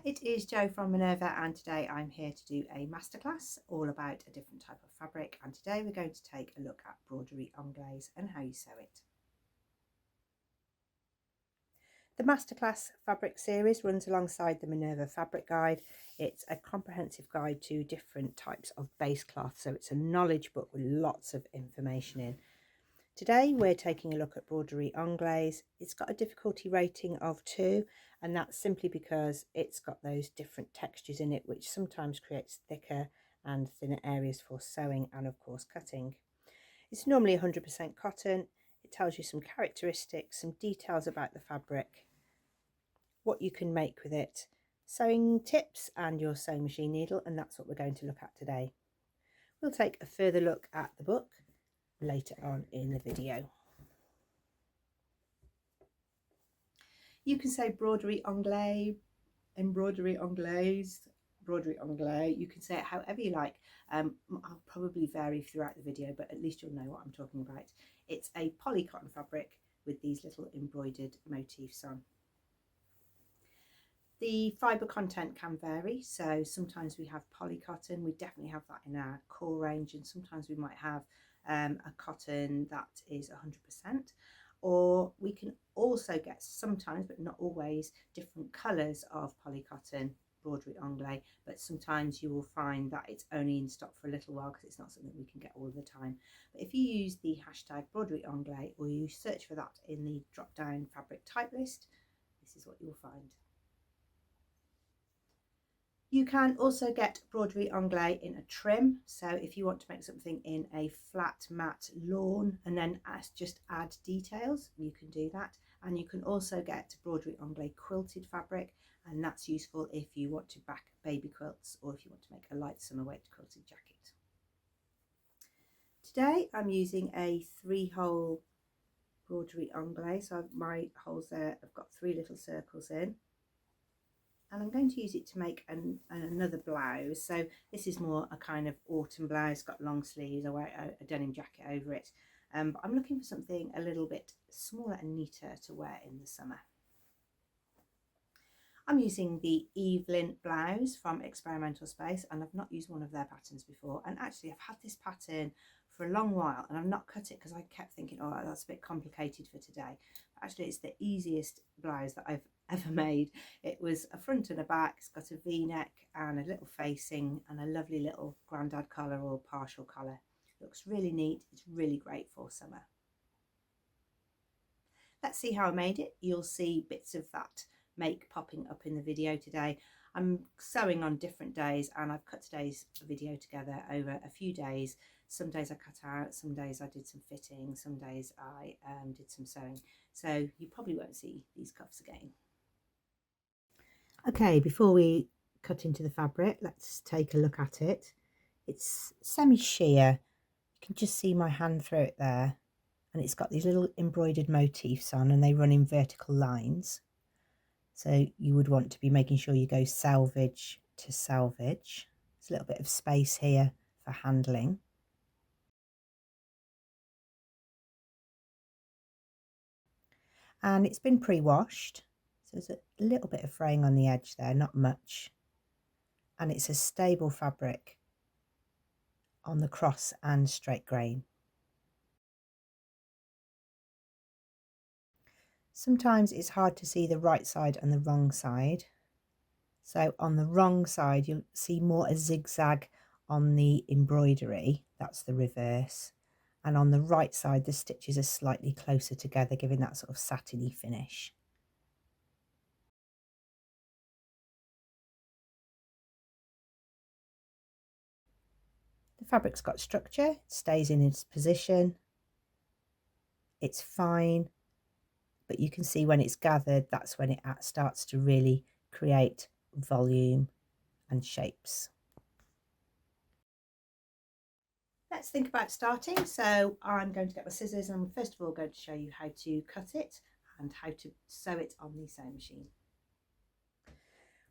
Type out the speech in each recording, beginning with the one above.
It is Jo from Minerva, and today I'm here to do a masterclass all about a different type of fabric, and today we're going to take a look at Broderie Anglaise and how you sew it. The masterclass fabric series runs alongside the Minerva fabric guide. It's a comprehensive guide to different types of base cloth, so it's a knowledge book with lots of information in. Today we're taking a look at Broderie Anglaise. It's got a difficulty rating of 2, and that's simply because it's got those different textures in it, which sometimes creates thicker and thinner areas for sewing and of course cutting. It's normally 100% cotton. It tells you some characteristics, some details about the fabric, what you can make with it, sewing tips and your sewing machine needle, and that's what we're going to look at today. We'll take a further look at the book later on in the video. You can say Broderie Anglaise, embroidery Anglaise, Broderie Anglaise. You can say it however you like. I'll probably vary throughout the video, but at least you'll know what I'm talking about. It's a poly cotton fabric with these little embroidered motifs on. The fibre content can vary, so sometimes we have poly cotton. We definitely have that in our core range, and sometimes we might have a cotton that is 100%, or we can also get sometimes, but not always, different colours of polycotton Broderie Anglaise, but sometimes you will find that it's only in stock for a little while because it's not something we can get all the time. But if you use the hashtag Broderie Anglaise, or you search for that in the drop down fabric type list, this is what you'll find. You can also get Broderie Anglaise in a trim, so if you want to make something in a flat matte lawn and then just add details, you can do that. And you can also get Broderie Anglaise quilted fabric, and that's useful if you want to back baby quilts or if you want to make a light summer weight quilted jacket. Today I'm using a 3-hole Broderie Anglaise, so my holes there, I've got 3 little circles in. And I'm going to use it to make another blouse. So this is more a kind of autumn blouse, got long sleeves. I wear a denim jacket over it. But I'm looking for something a little bit smaller and neater to wear in the summer. I'm using the Evelyn blouse from Experimental Space, and I've not used one of their patterns before. And actually I've had this pattern for a long while and I've not cut it because I kept thinking, oh, that's a bit complicated for today. But actually it's the easiest blouse that I've ever made. It was a front and a back. It's got a V-neck and a little facing and a lovely little grandad collar or partial collar. Looks really neat. It's really great for summer. Let's see how I made it. You'll see bits of that make popping up in the video today. I'm sewing on different days, and I've cut today's video together over a few days. Some days I cut out, some days I did some fitting, some days I did some sewing. So you probably won't see these cuffs again. Okay, before we cut into the fabric, let's take a look at it. It's semi-sheer. You can just see my hand through it there, and it's got these little embroidered motifs on, and they run in vertical lines. So you would want to be making sure you go selvage to selvage. There's a little bit of space here for handling. And it's been pre-washed. So there's a little bit of fraying on the edge there, not much. And it's a stable fabric on the cross and straight grain. Sometimes it's hard to see the right side and the wrong side. So on the wrong side, you'll see more a zigzag on the embroidery. That's the reverse. And on the right side, the stitches are slightly closer together, giving that sort of satiny finish. The fabric's got structure, it stays in its position. It's fine, but you can see when it's gathered, that's when it starts to really create volume and shapes. Let's think about starting. So I'm going to get my scissors, and I'm first of all going to show you how to cut it and how to sew it on the sewing machine.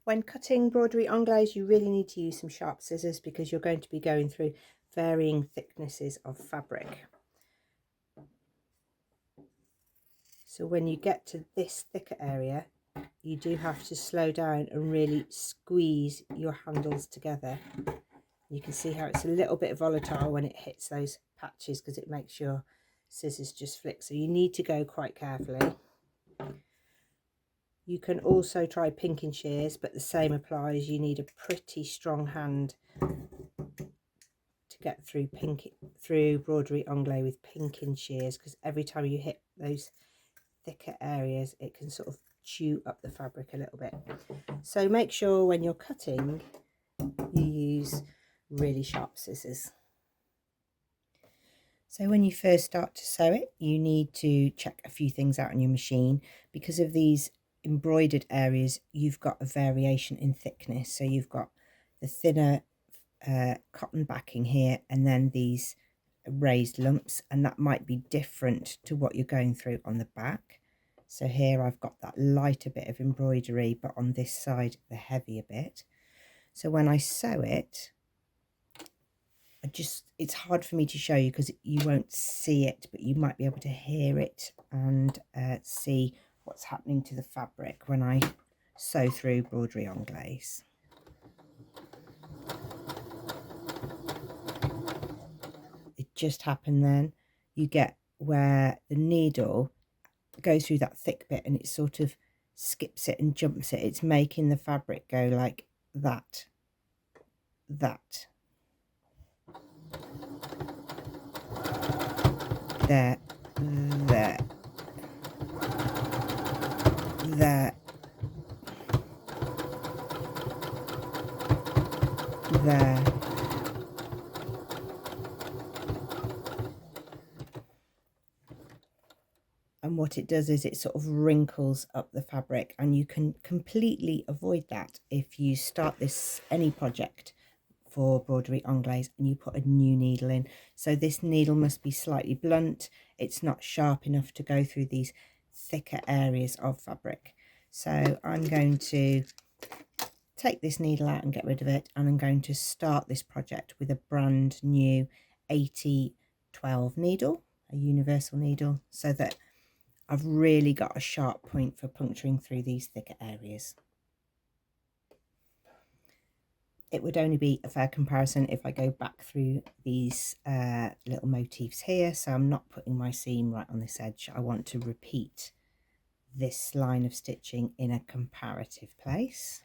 When cutting Broderie Anglaise, you really need to use some sharp scissors because you're going to be going through varying thicknesses of fabric. So when you get to this thicker area, you do have to slow down and really squeeze your handles together. You can see how it's a little bit volatile when it hits those patches because it makes your scissors just flick. So you need to go quite carefully. You can also try pinking shears, but the same applies. You need a pretty strong hand to get through Broderie Anglaise with pinking shears, because every time you hit those thicker areas it can sort of chew up the fabric a little bit. So make sure when you're cutting you use really sharp scissors. So when you first start to sew it, you need to check a few things out on your machine. Because of these embroidered areas, you've got a variation in thickness. So you've got the thinner cotton backing here, and then these raised lumps, and that might be different to what you're going through on the back. So here I've got that lighter bit of embroidery, but on this side the heavier bit. So when I sew it, it's hard for me to show you because you won't see it, but you might be able to hear it and see what's happening to the fabric when I sew through Broderie Anglaise. It just happened then. You get where the needle goes through that thick bit and it sort of skips it and jumps it. It's making the fabric go like that. There, there, there, there. And what it does is it sort of wrinkles up the fabric, and you can completely avoid that if you start any project for Broderie Anglaise and you put a new needle in. So this needle must be slightly blunt. It's not sharp enough to go through these thicker areas of fabric. So I'm going to take this needle out and get rid of it, and I'm going to start this project with a brand new 8012 needle, a universal needle, so that I've really got a sharp point for puncturing through these thicker areas. It would only be a fair comparison if I go back through these little motifs here. So I'm not putting my seam right on this edge. I want to repeat this line of stitching in a comparative place.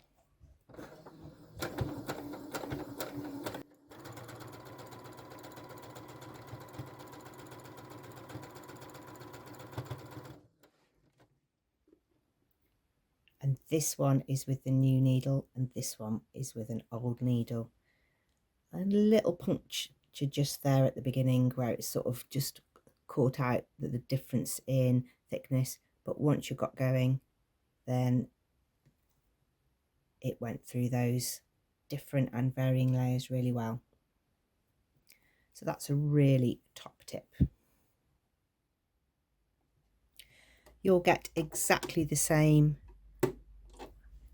And this one is with the new needle and this one is with an old needle. A little puncture just there at the beginning where it's sort of just caught out the difference in thickness, but once you got going then it went through those different and varying layers really well. So that's a really top tip. You'll get exactly the same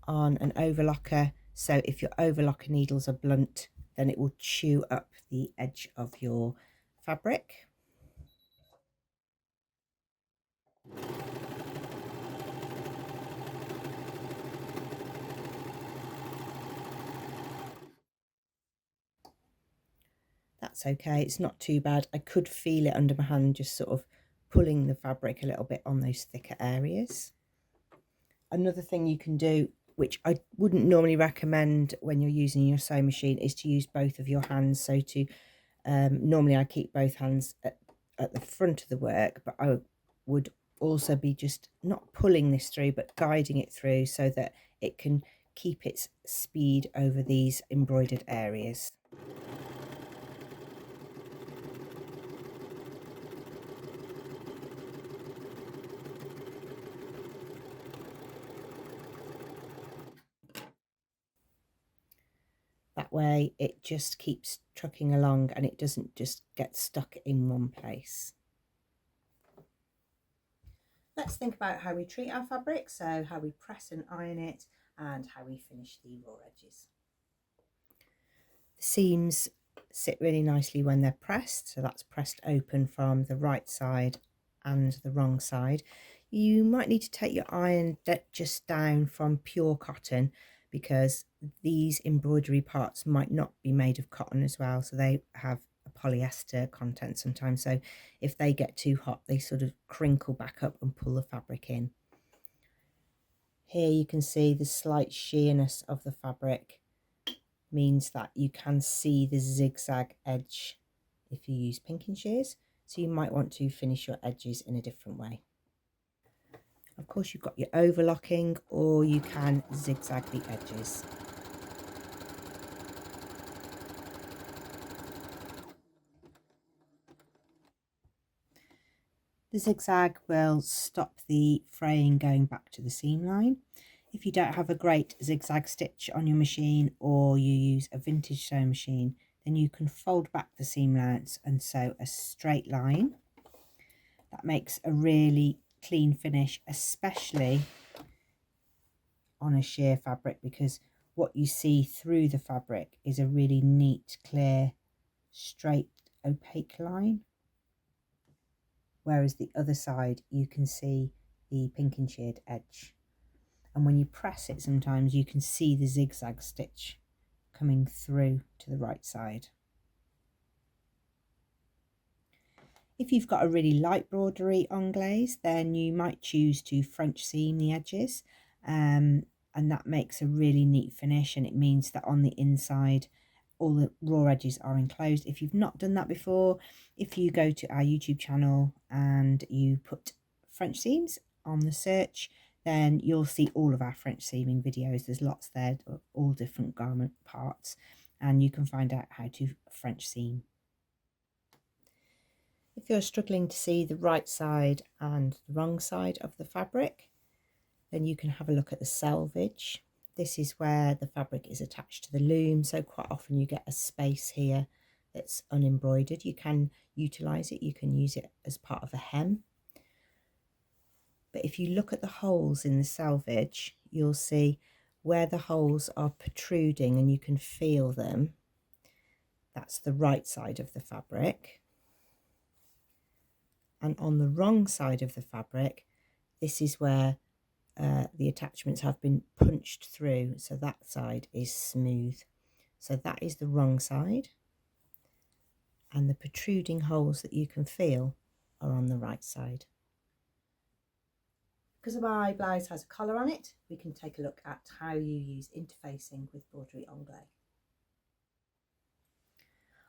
on an overlocker. So if your overlocker needles are blunt, then it will chew up the edge of your fabric. That's okay, it's not too bad. I could feel it under my hand, just sort of pulling the fabric a little bit on those thicker areas. Another thing you can do, which I wouldn't normally recommend when you're using your sewing machine, is to use both of your hands. So to normally I keep both hands at the front of the work, but I would also be just not pulling this through but guiding it through so that it can keep its speed over these embroidered areas. That way it just keeps trucking along and it doesn't just get stuck in one place. Let's think about how we treat our fabric, so how we press and iron it and how we finish the raw edges. The seams sit really nicely when they're pressed, so that's pressed open from the right side and the wrong side. You might need to take your iron just down from pure cotton, because these embroidery parts might not be made of cotton as well, so they have a polyester content sometimes, so if they get too hot they sort of crinkle back up and pull the fabric in. Here you can see the slight sheerness of the fabric means that you can see the zigzag edge if you use pinking shears, so you might want to finish your edges in a different way. Of course, you've got your overlocking, or you can zigzag the edges. The zigzag will stop the fraying going back to the seam line. If you don't have a great zigzag stitch on your machine, or you use a vintage sewing machine, then you can fold back the seam allowance and sew a straight line. That makes a really clean finish, especially on a sheer fabric, because what you see through the fabric is a really neat, clear, straight, opaque line, whereas the other side you can see the pinking sheared edge, and when you press it sometimes you can see the zigzag stitch coming through to the right side. If you've got a really light broderie anglaise, then you might choose to French seam the edges, and that makes a really neat finish, and it means that on the inside all the raw edges are enclosed. If you've not done that before, if you go to our YouTube channel and you put French seams on the search, then you'll see all of our French seaming videos. There's lots there, all different garment parts, and you can find out how to French seam. If you're struggling to see the right side and the wrong side of the fabric, then you can have a look at the selvage. This is where the fabric is attached to the loom, so quite often you get a space here that's unembroidered. You can utilise it, you can use it as part of a hem. But if you look at the holes in the selvage, you'll see where the holes are protruding and you can feel them. That's the right side of the fabric. And on the wrong side of the fabric, this is where the attachments have been punched through, so that side is smooth. So that is the wrong side, and the protruding holes that you can feel are on the right side. Because my blouse has a collar on it, we can take a look at how you use interfacing with Broderie Anglaise.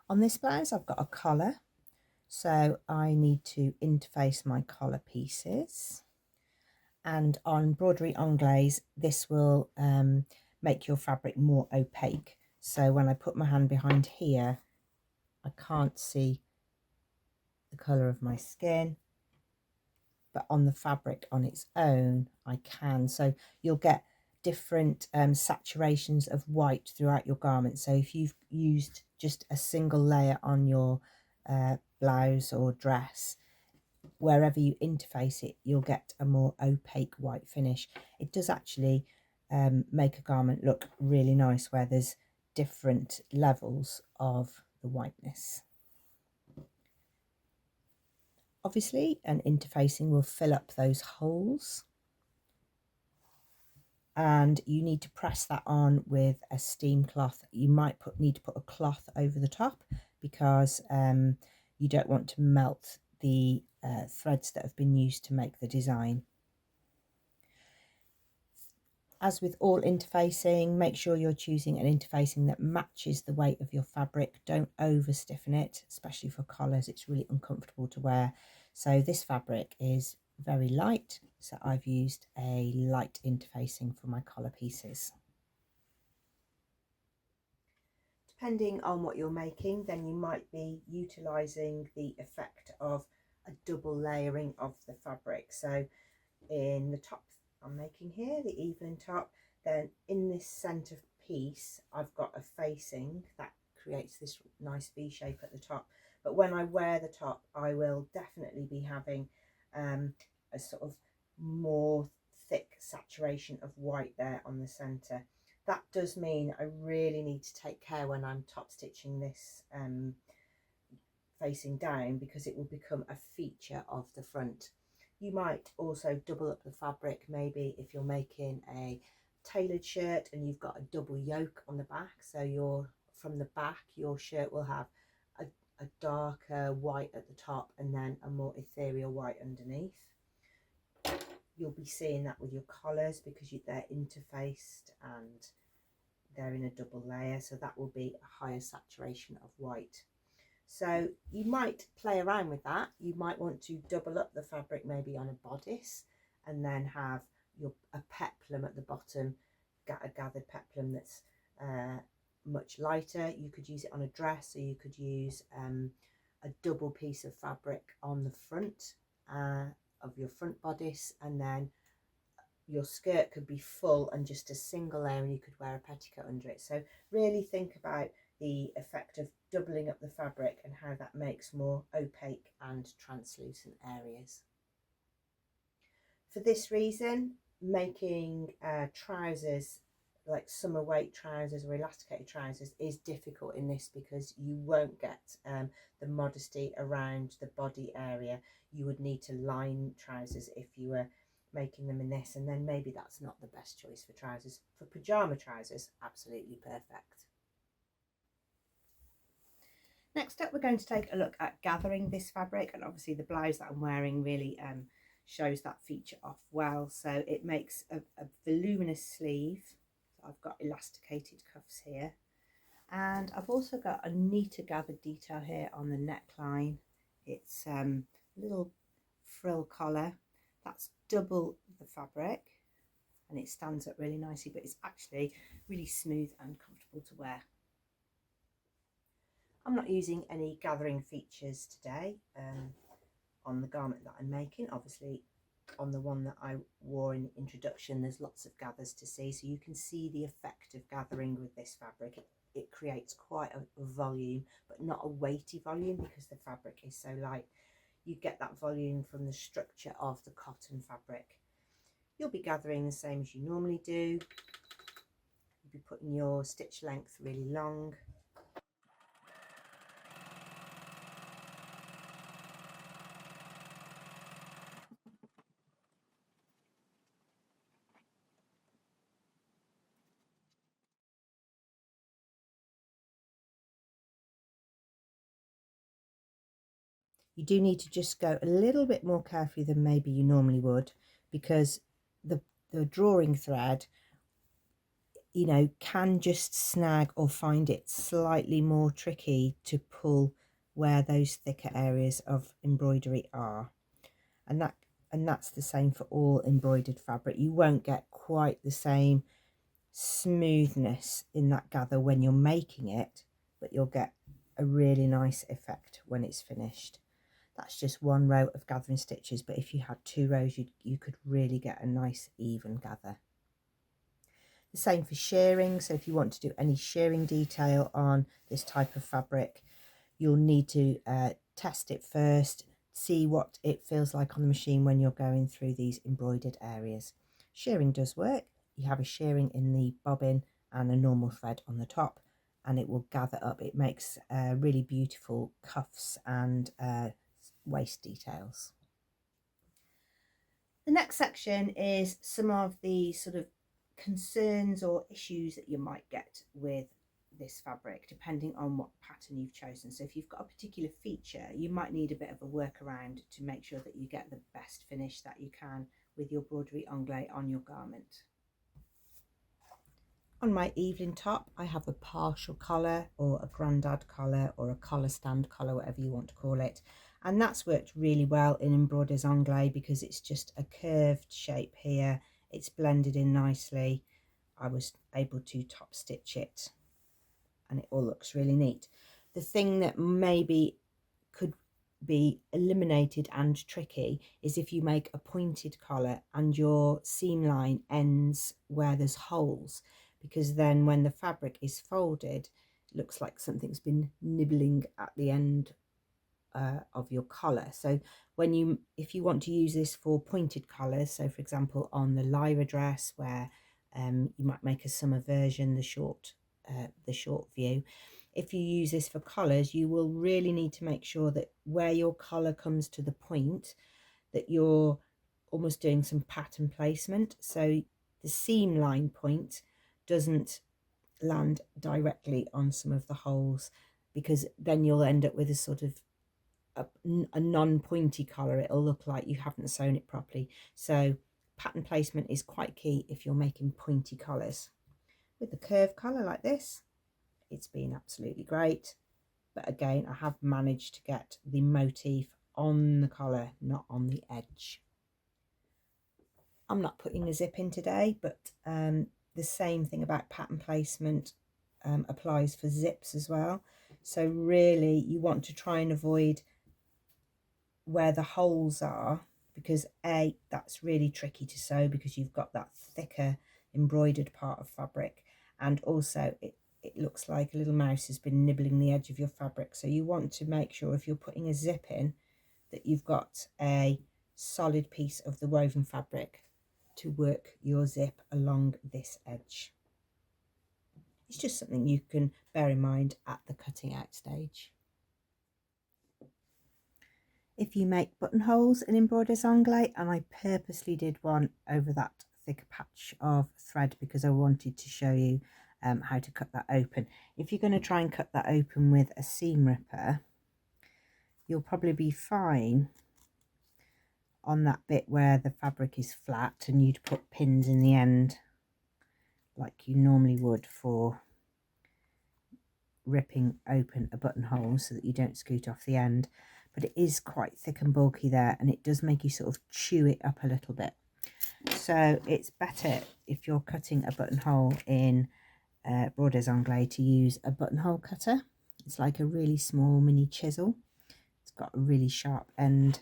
On this blouse I've got a collar, so I need to interface my collar pieces. And on Broderie Anglaise, this will make your fabric more opaque. So when I put my hand behind here, I can't see the colour of my skin, but on the fabric on its own, I can. So you'll get different saturations of white throughout your garment. So if you've used just a single layer on your blouse or dress, wherever you interface it, you'll get a more opaque white finish. It does actually make a garment look really nice where there's different levels of the whiteness. Obviously, an interfacing will fill up those holes, and you need to press that on with a steam cloth. You might need to put a cloth over the top, because you don't want to melt the threads that have been used to make the design. As with all interfacing, make sure you're choosing an interfacing that matches the weight of your fabric. Don't over stiffen it, especially for collars. It's really uncomfortable to wear. So this fabric is very light, so I've used a light interfacing for my collar pieces. Depending on what you're making, then you might be utilising the effect of a double layering of the fabric. So in the top I'm making here, the evening top, then in this centre piece I've got a facing that creates this nice V shape at the top. But when I wear the top, I will definitely be having a sort of more thick saturation of white there on the centre. That does mean I really need to take care when I'm top stitching this facing down, because it will become a feature of the front. You might also double up the fabric, maybe if you're making a tailored shirt and you've got a double yoke on the back, so from the back your shirt will have a darker white at the top and then a more ethereal white underneath. You'll be seeing that with your collars because they're interfaced and they're in a double layer, so that will be a higher saturation of white. So you might play around with that. You might want to double up the fabric maybe on a bodice and then have a peplum at the bottom, a gathered peplum that's much lighter. You could use it on a dress, or you could use a double piece of fabric on the front of your front bodice, and then your skirt could be full and just a single layer, and you could wear a petticoat under it. So really think about the effect of doubling up the fabric and how that makes more opaque and translucent areas. For this reason, making trousers like summer weight trousers or elasticated trousers is difficult in this, because you won't get the modesty around the body area. You would need to line trousers if you were making them in this, and then maybe that's not the best choice for trousers. For pyjama trousers, absolutely perfect. Next up, we're going to take a look at gathering this fabric, and obviously the blouse that I'm wearing really shows that feature off well. So it makes a voluminous sleeve. So I've got elasticated cuffs here, and I've also got a neater gathered detail here on the neckline. It's a little frill collar. That's double the fabric and it stands up really nicely, but it's actually really smooth and comfortable to wear. I'm not using any gathering features today on the garment that I'm making. Obviously on the one that I wore in the introduction, there's lots of gathers to see, so you can see the effect of gathering with this fabric. It creates quite a volume, but not a weighty volume because the fabric is so light. You get that volume from the structure of the cotton fabric. You'll be gathering the same as you normally do. You'll be putting your stitch length really long. You do need to just go a little bit more carefully than maybe you normally would, because the drawing thread, you know, can just snag or find it slightly more tricky to pull where those thicker areas of embroidery are. And that's the same for all embroidered fabric. You won't get quite the same smoothness in that gather when you're making it, but you'll get a really nice effect when it's finished. That's just one row of gathering stitches, but if you had 2 rows, you could really get a nice even gather. The same for shearing. So if you want to do any shearing detail on this type of fabric, you'll need to test it first, see what it feels like on the machine when you're going through these embroidered areas. Shearing does work. You have a shearing in the bobbin and a normal thread on the top, and it will gather up. It makes really beautiful cuffs and waist details. The next section is some of the sort of concerns or issues that you might get with this fabric depending on what pattern you've chosen. So if you've got a particular feature, you might need a bit of a workaround to make sure that you get the best finish that you can with your Broderie Anglaise on your garment. On my Evelyn top, I have a partial collar or a grandad collar or a collar stand collar, whatever you want to call it. And that's worked really well in Broderie Anglaise because it's just a curved shape here. It's blended in nicely. I was able to top stitch it and it all looks really neat. The thing that maybe could be eliminated and tricky is if you make a pointed collar and your seam line ends where there's holes, because then when the fabric is folded, it looks like something's been nibbling at the end of your collar. So if you want to use this for pointed collars, so for example on the Lyra dress where you might make a summer version, the short view, if you use this for collars, you will really need to make sure that where your collar comes to the point, that your almost doing some pattern placement, so the seam line point doesn't land directly on some of the holes, because then you'll end up with a sort of a non-pointy collar. It'll look like you haven't sewn it properly. So pattern placement is quite key if you're making pointy collars. With the curved collar like this, it's been absolutely great. But again, I have managed to get the motif on the collar, not on the edge. I'm not putting a zip in today, but the same thing about pattern placement applies for zips as well. So really you want to try and avoid where the holes are, because that's really tricky to sew because you've got that thicker embroidered part of fabric, and also it looks like a little mouse has been nibbling the edge of your fabric. So you want to make sure if you're putting a zip in that you've got a solid piece of the woven fabric to work your zip along this edge. It's just something you can bear in mind at the cutting out stage. If you make buttonholes in embroidered anglaise, and I purposely did one over that thicker patch of thread because I wanted to show you how to cut that open. If you're going to try and cut that open with a seam ripper, you'll probably be fine on that bit where the fabric is flat, and you'd put pins in the end like you normally would for ripping open a buttonhole so that you don't scoot off the end. But it is quite thick and bulky there, and it does make you sort of chew it up a little bit. So it's better if you're cutting a buttonhole in Broderie Anglaise to use a buttonhole cutter. It's like a really small mini chisel. It's got a really sharp end.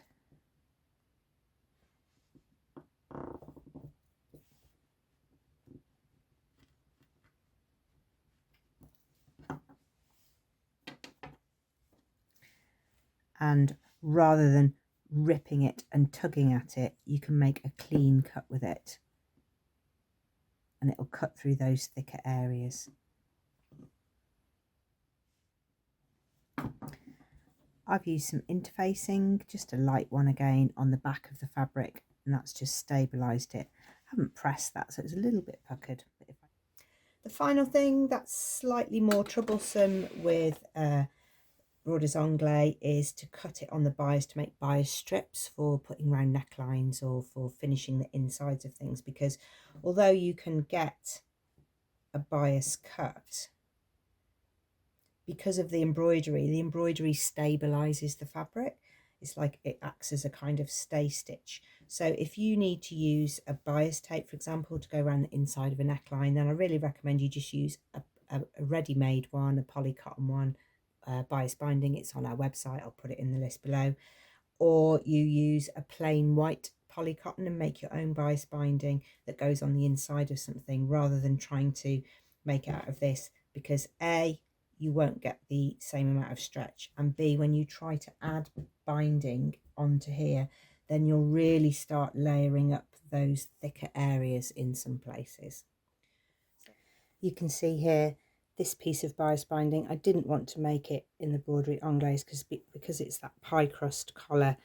And rather than ripping it and tugging at it, you can make a clean cut with it, and it'll cut through those thicker areas. I've used some interfacing, just a light one again on the back of the fabric, and that's just stabilised it. I haven't pressed that, so it's a little bit puckered. The final thing that's slightly more troublesome with Broderie Anglaise is to cut it on the bias, to make bias strips for putting round necklines or for finishing the insides of things, because although you can get a bias cut, because of the embroidery stabilizes the fabric. It's like it acts as a kind of stay stitch. So if you need to use a bias tape, for example, to go around the inside of a neckline, then I really recommend you just use a ready-made one, a poly cotton one, bias binding. It's on our website, I'll put it in the list below. Or you use a plain white poly cotton and make your own bias binding that goes on the inside of something, rather than trying to make it out of this, because A, you won't get the same amount of stretch, and B, when you try to add binding onto here, then you'll really start layering up those thicker areas in some places. You can see here this piece of bias binding. I didn't want to make it in the Broderie Anglaise because it's that pie crust collar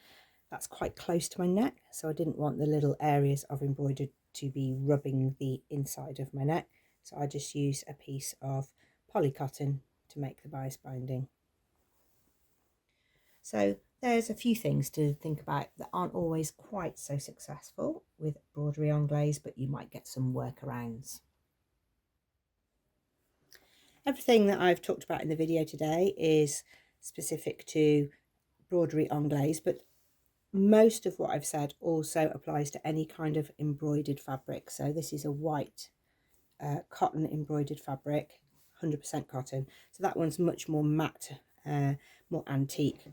that's quite close to my neck, so I didn't want the little areas of embroidered to be rubbing the inside of my neck, so I just use a piece of poly cotton to make the bias binding. So there's a few things to think about that aren't always quite so successful with Broderie Anglaise, but you might get some workarounds. Everything that I've talked about in the video today is specific to Broderie Anglaise, but most of what I've said also applies to any kind of embroidered fabric. So this is a white cotton embroidered fabric, 100% cotton. So that one's much more matte, more antique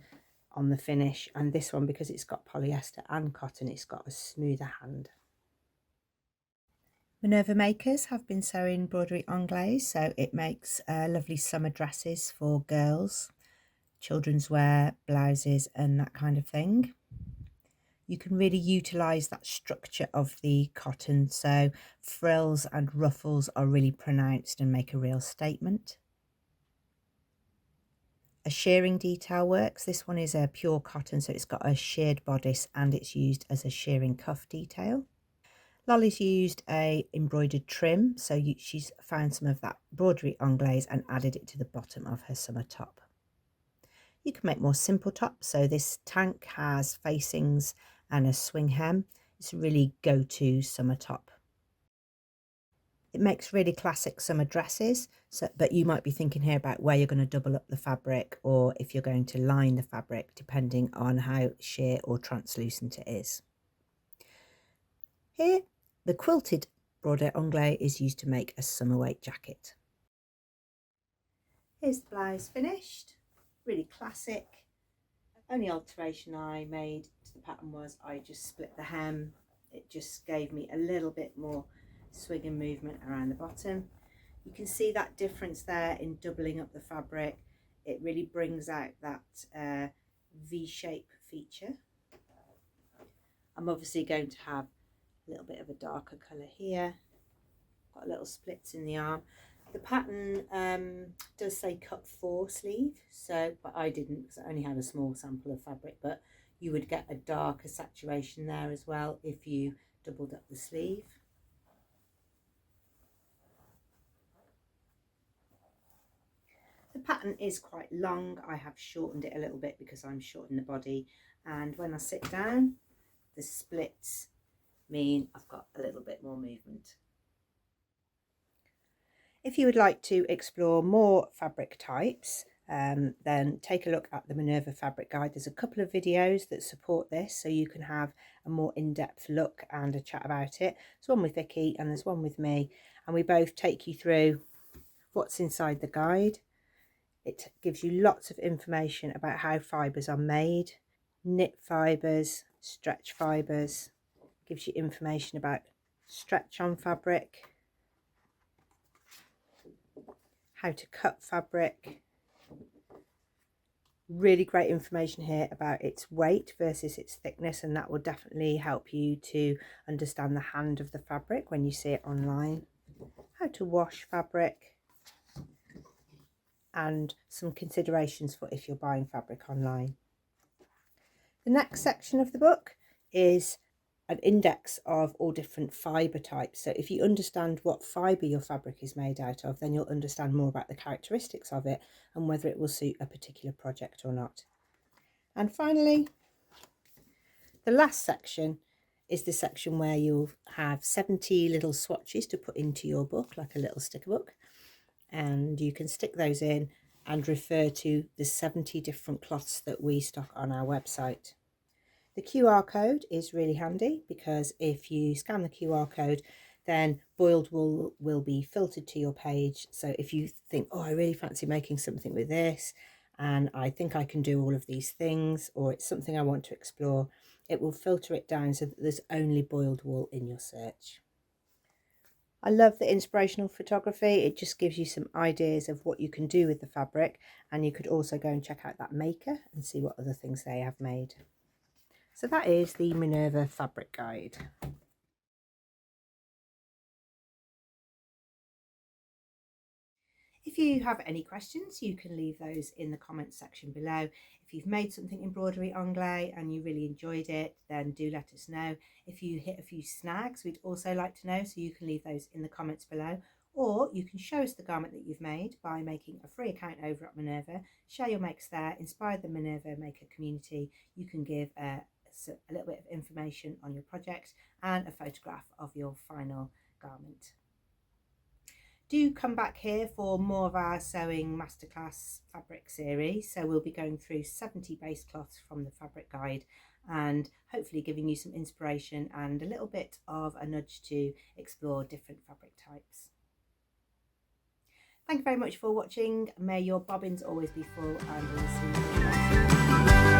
on the finish. And this one, because it's got polyester and cotton, it's got a smoother hand. Minerva makers have been sewing Broderie Anglaise, so it makes lovely summer dresses for girls, children's wear, blouses and that kind of thing. You can really utilise that structure of the cotton, so frills and ruffles are really pronounced and make a real statement. a shearing detail works. This one is a pure cotton, so it's got a sheared bodice and it's used as a shearing cuff detail. Lolly's used a embroidered trim, so she's found some of that Broderie Anglaise and added it to the bottom of her summer top. You can make more simple tops, so this tank has facings and a swing hem. It's a really go-to summer top. It makes really classic summer dresses, but you might be thinking here about where you're going to double up the fabric or if you're going to line the fabric, depending on how sheer or translucent it is. Here, the quilted Broderie Anglaise is used to make a summer weight jacket. Here's the blouse finished, really classic. Only alteration I made to the pattern was I just split the hem. It just gave me a little bit more swing and movement around the bottom. You can see that difference there in doubling up the fabric. It really brings out that V-shape feature. I'm obviously going to have a little bit of a darker colour here. Got little splits in the arm. The pattern does say cut 4 sleeve, but I didn't because I only had a small sample of fabric, but you would get a darker saturation there as well if you doubled up the sleeve. The pattern is quite long. I have shortened it a little bit because I'm short in the body, and when I sit down, the splits mean I've got a little bit more movement. If you would like to explore more fabric types, then take a look at the Minerva Fabric Guide. There's a couple of videos that support this, so you can have a more in-depth look and a chat about it. There's one with Vicky and there's one with me, and we both take you through what's inside the guide. It gives you lots of information about how fibres are made, knit fibres, stretch fibres, gives you information about stretch on fabric, how to cut fabric. Really great information here about its weight versus its thickness, and that will definitely help you to understand the hand of the fabric when you see it online. How to wash fabric, and some considerations for if you're buying fabric online. The next section of the book is an index of all different fibre types. So if you understand what fibre your fabric is made out of, then you'll understand more about the characteristics of it and whether it will suit a particular project or not. And finally, the last section is the section where you'll have 70 little swatches to put into your book, like a little sticker book. And you can stick those in and refer to the 70 different cloths that we stock on our website. The QR code is really handy because if you scan the QR code, then boiled wool will be filtered to your page. So if you think, oh, I really fancy making something with this and I think I can do all of these things, or it's something I want to explore, it will filter it down so that there's only boiled wool in your search. I love the inspirational photography. It just gives you some ideas of what you can do with the fabric, and you could also go and check out that maker and see what other things they have made. So that is the Minerva Fabric Guide. If you have any questions, you can leave those in the comments section below. If you've made something in Broderie Anglaise and you really enjoyed it, then do let us know. If you hit a few snags, we'd also like to know, so you can leave those in the comments below. Or you can show us the garment that you've made by making a free account over at Minerva. Share your makes there, inspire the Minerva maker community. You can give a little bit of information on your project and a photograph of your final garment. Do come back here for more of our sewing masterclass fabric series. So we'll be going through 70 base cloths from the fabric guide and hopefully giving you some inspiration and a little bit of a nudge to explore different fabric types. Thank you very much for watching. May your bobbins always be full, and we'll see you next time.